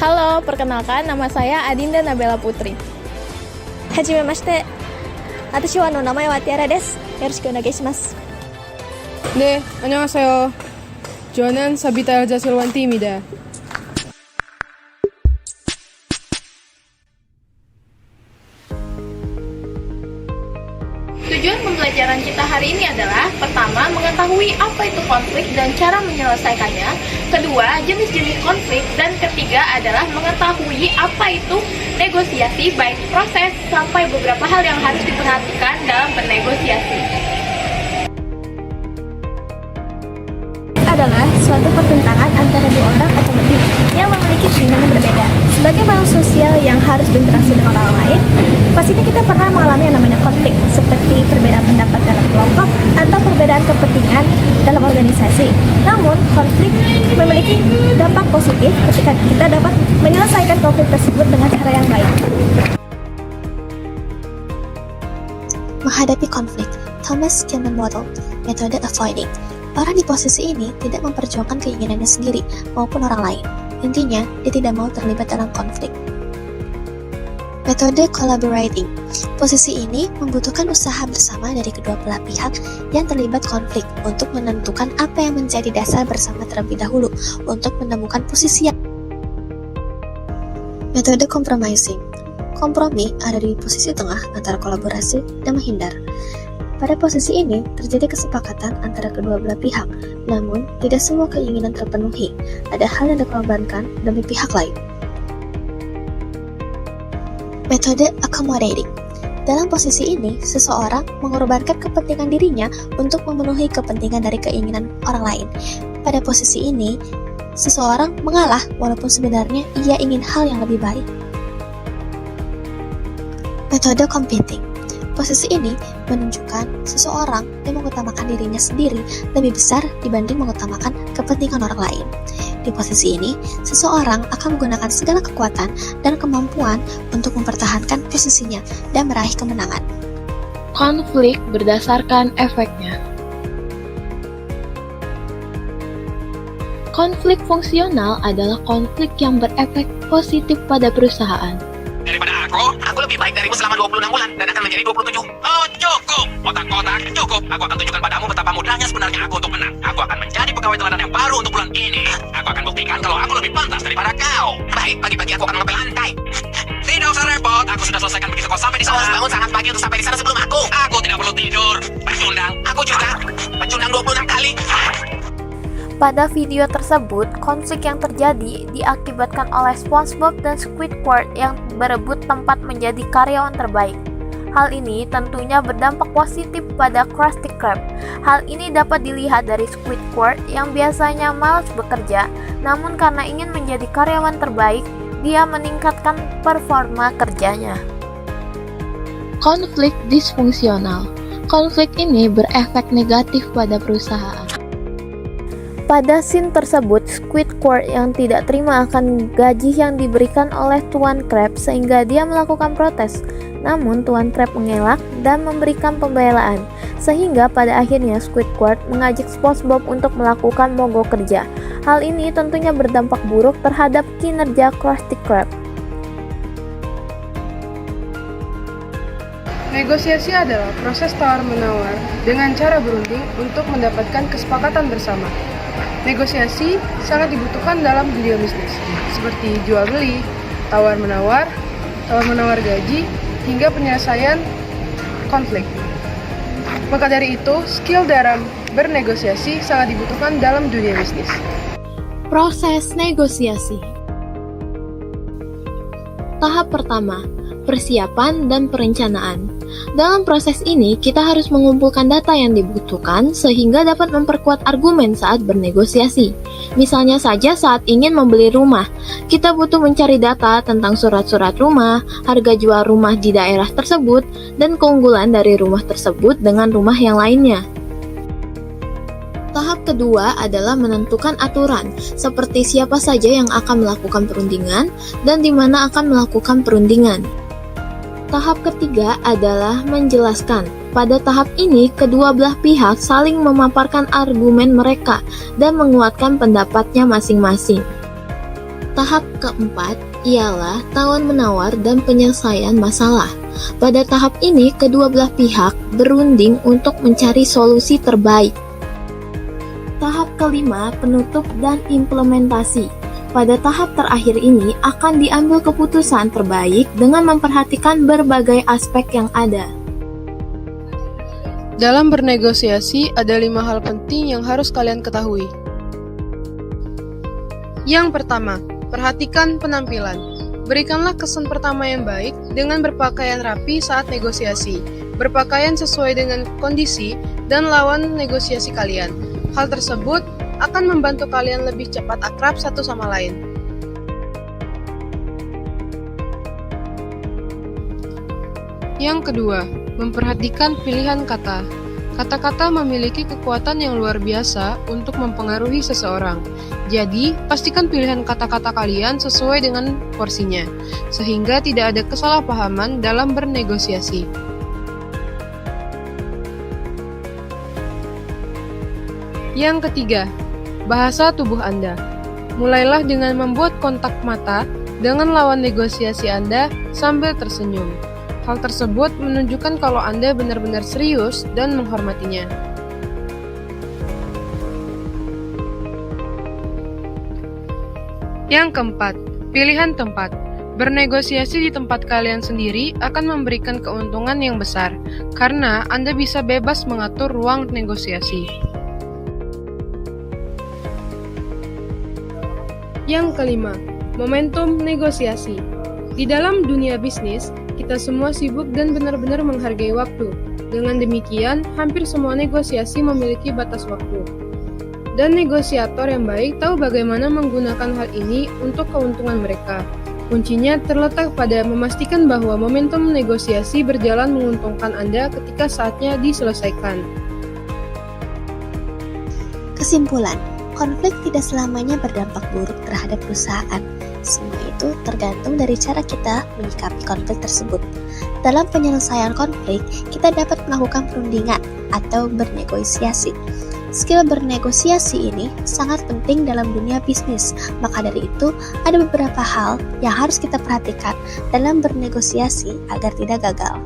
Halo, perkenalkan nama saya Adinda Nabela Putri. Hajimemashite. Watashi wa namae wa Tiara desu. Yoroshiku onegaishimasu. 네, 안녕하세요. 저는 사비타 엘자 실완티입니다. Tujuan pembelajaran kita hari ini adalah pertama, mengetahui apa itu konflik dan cara menyelesaikannya. Kedua, jenis-jenis konflik. Dan ketiga adalah mengetahui apa itu negosiasi, baik proses sampai beberapa hal yang harus diperhatikan dalam bernegosiasi. Adalah suatu pertentangan antara dua orang atau lebih yang memiliki keinginan yang berbeda. Sebagai makhluk sosial yang harus berinteraksi dengan orang lain, pastinya kita pernah mengalami yang namanya konflik, seperti perbedaan pendapat dalam kelompok atau perbedaan kepentingan dalam organisasi. Namun, konflik memiliki dampak positif ketika kita dapat menyelesaikan konflik tersebut dengan cara yang baik. Menghadapi konflik, Thomas Kilmann Model, metode avoiding. Orang di posisi ini tidak memperjuangkan keinginannya sendiri maupun orang lain. Intinya, dia tidak mau terlibat dalam konflik. Metode collaborating. Posisi ini membutuhkan usaha bersama dari kedua belah pihak yang terlibat konflik untuk menentukan apa yang menjadi dasar bersama terlebih dahulu untuk menemukan posisi yang. Metode compromising. Kompromi ada di posisi tengah antara kolaborasi dan menghindar. Pada posisi ini, terjadi kesepakatan antara kedua belah pihak, namun tidak semua keinginan terpenuhi. Ada hal yang dikorbankan demi pihak lain. Metode accommodating. Dalam posisi ini, seseorang mengorbankan kepentingan dirinya untuk memenuhi kepentingan dari keinginan orang lain. Pada posisi ini, seseorang mengalah walaupun sebenarnya ia ingin hal yang lebih baik. Metode competing. Posisi ini menunjukkan seseorang yang mengutamakan dirinya sendiri lebih besar dibanding mengutamakan kepentingan orang lain. Di posisi ini, seseorang akan menggunakan segala kekuatan dan kemampuan untuk mempertahankan posisinya dan meraih kemenangan. Konflik berdasarkan efeknya. Konflik fungsional adalah konflik yang berefek positif pada perusahaan. Daripada aku lebih baik darimu selama 26 bulan dan akan menjadi 27. Oh, cukup! Otak-otak, cukup! Aku akan tunjukkan padamu betapa mudahnya sebenarnya aku untuk menang. Aku akan menjadi pegawai teladan yang baru untuk bulan ini. Aku akan buktikan kalau aku lebih pantas daripada kau. Baik, pagi-pagi aku akan mengepel lantai. Tidak usah repot, aku sudah selesaikan begitu kau sampai di sana. Kau harus bangun sangat pagi untuk sampai di sana sebelum aku. Aku tidak perlu tidur. Pecundang, aku juga. Pecundang 26 kali. Pada video tersebut, konflik yang terjadi diakibatkan oleh SpongeBob dan Squidward yang berebut tempat menjadi karyawan terbaik. Hal ini tentunya berdampak positif pada Krusty Krab. Hal ini dapat dilihat dari Squidward yang biasanya malas bekerja, namun karena ingin menjadi karyawan terbaik, dia meningkatkan performa kerjanya. Konflik disfungsional. Konflik ini berefek negatif pada perusahaan. Pada scene tersebut, Squidward yang tidak terima akan gaji yang diberikan oleh Tuan Krab sehingga dia melakukan protes. Namun Tuan Krab mengelak dan memberikan pembelaan, sehingga pada akhirnya Squidward mengajak SpongeBob untuk melakukan mogok kerja. Hal ini tentunya berdampak buruk terhadap kinerja Krusty Krab. Negosiasi adalah proses tawar-menawar dengan cara berunding untuk mendapatkan kesepakatan bersama. Negosiasi sangat dibutuhkan dalam dunia bisnis, seperti jual beli, tawar-menawar gaji, hingga penyelesaian konflik. Maka dari itu, skill dalam bernegosiasi sangat dibutuhkan dalam dunia bisnis. Proses negosiasi. Tahap pertama, persiapan dan perencanaan. Dalam proses ini, kita harus mengumpulkan data yang dibutuhkan sehingga dapat memperkuat argumen saat bernegosiasi. Misalnya saja saat ingin membeli rumah, kita butuh mencari data tentang surat-surat rumah, harga jual rumah di daerah tersebut, dan keunggulan dari rumah tersebut dengan rumah yang lainnya. Tahap kedua adalah menentukan aturan, seperti siapa saja yang akan melakukan perundingan dan di mana akan melakukan perundingan. Tahap ketiga adalah menjelaskan. Pada tahap ini, kedua belah pihak saling memaparkan argumen mereka dan menguatkan pendapatnya masing-masing. Tahap keempat ialah tawar-menawar dan penyelesaian masalah. Pada tahap ini, kedua belah pihak berunding untuk mencari solusi terbaik. Tahap kelima, penutup dan implementasi. Pada tahap terakhir ini akan diambil keputusan terbaik dengan memperhatikan berbagai aspek yang ada. Dalam bernegosiasi, ada 5 hal penting yang harus kalian ketahui. Yang pertama, perhatikan penampilan. Berikanlah kesan pertama yang baik dengan berpakaian rapi saat negosiasi. Berpakaian sesuai dengan kondisi dan lawan negosiasi kalian. Hal tersebut akan membantu kalian lebih cepat akrab satu sama lain. Yang kedua, memperhatikan pilihan kata. Kata-kata memiliki kekuatan yang luar biasa untuk mempengaruhi seseorang. Jadi, pastikan pilihan kata-kata kalian sesuai dengan porsinya, sehingga tidak ada kesalahpahaman dalam bernegosiasi. Yang ketiga, bahasa tubuh Anda. Mulailah dengan membuat kontak mata dengan lawan negosiasi Anda sambil tersenyum. Hal tersebut menunjukkan kalau Anda benar-benar serius dan menghormatinya. Yang keempat, pilihan tempat. Bernegosiasi di tempat kalian sendiri akan memberikan keuntungan yang besar, karena Anda bisa bebas mengatur ruang negosiasi. Yang kelima, momentum negosiasi. Di dalam dunia bisnis, kita semua sibuk dan benar-benar menghargai waktu. Dengan demikian, hampir semua negosiasi memiliki batas waktu. Dan negosiator yang baik tahu bagaimana menggunakan hal ini untuk keuntungan mereka. Kuncinya terletak pada memastikan bahwa momentum negosiasi berjalan menguntungkan Anda ketika saatnya diselesaikan. Kesimpulan, konflik tidak selamanya berdampak buruk terhadap perusahaan. Semua itu tergantung dari cara kita menyikapi konflik tersebut. Dalam penyelesaian konflik, kita dapat melakukan perundingan atau bernegosiasi. Skill bernegosiasi ini sangat penting dalam dunia bisnis. Maka dari itu, ada beberapa hal yang harus kita perhatikan dalam bernegosiasi agar tidak gagal.